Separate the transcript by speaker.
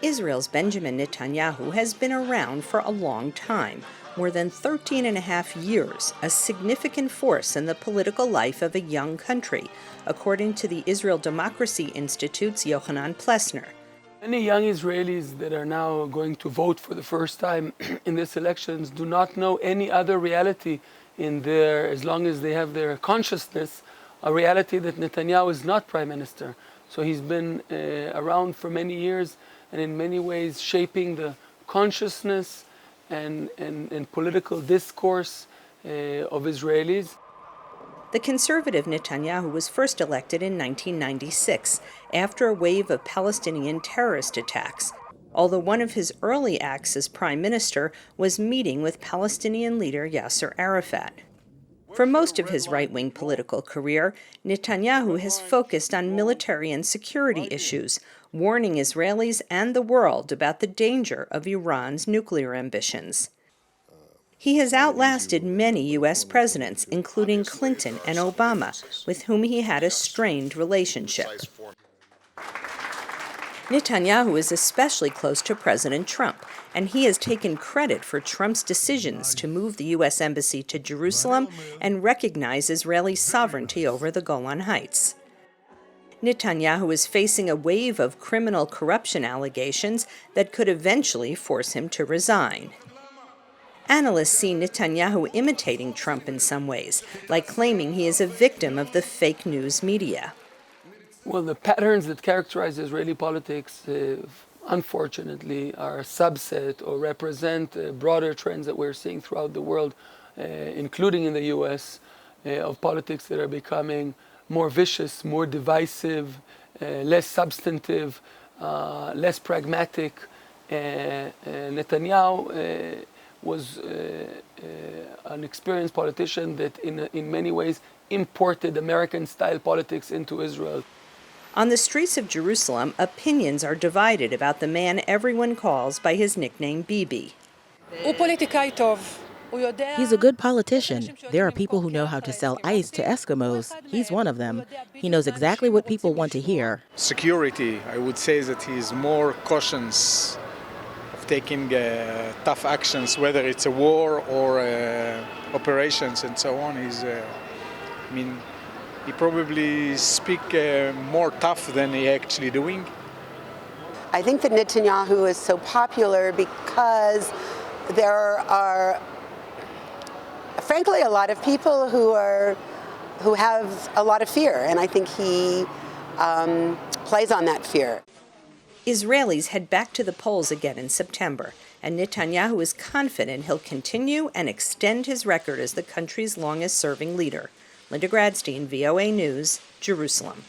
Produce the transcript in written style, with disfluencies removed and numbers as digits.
Speaker 1: Israel's Benjamin Netanyahu has been around for a long time, more than 13 and a half years, a significant force in the political life of a young country, according to the Israel Democracy Institute's Yochanan Plessner.
Speaker 2: Many young Israelis that are now going to vote for the first time in these elections do not know any other reality as long as they have their consciousness, a reality that Netanyahu is not prime minister. So he's been around for many years and in many ways shaping the consciousness and political discourse of Israelis.
Speaker 1: The conservative Netanyahu was first elected in 1996 after a wave of Palestinian terrorist attacks, although one of his early acts as prime minister was meeting with Palestinian leader Yasser Arafat. For most of his right-wing political career, Netanyahu has focused on military and security issues, warning Israelis and the world about the danger of Iran's nuclear ambitions. He has outlasted many U.S. presidents, including Clinton and Obama, with whom he had a strained relationship. Netanyahu is especially close to President Trump, and he has taken credit for Trump's decisions to move the U.S. Embassy to Jerusalem and recognize Israeli sovereignty over the Golan Heights. Netanyahu is facing a wave of criminal corruption allegations that could eventually force him to resign. Analysts see Netanyahu imitating Trump in some ways, like claiming he is a victim of the fake news media.
Speaker 2: Well, the patterns that characterize Israeli politics, unfortunately, are a subset or represent broader trends that we're seeing throughout the world, including in the U.S., of politics that are becoming more vicious, more divisive, less substantive, less pragmatic. Netanyahu was an experienced politician that in many ways imported American-style politics into Israel.
Speaker 1: On the streets of Jerusalem, opinions are divided about the man everyone calls by his nickname Bibi.
Speaker 3: He's a good politician. There are people who know how to sell ice to Eskimos. He's one of them. He knows exactly what people want to hear.
Speaker 4: Security, I would say that he's more cautious of taking tough actions, whether it's a war or operations and so on. He probably speak more tough than he actually doing.
Speaker 5: I think that Netanyahu is so popular because there are, frankly, a lot of people who have a lot of fear, and I think he plays on that fear.
Speaker 1: Israelis head back to the polls again in September, and Netanyahu is confident he'll continue and extend his record as the country's longest-serving leader. Gradstein, VOA News, Jerusalem.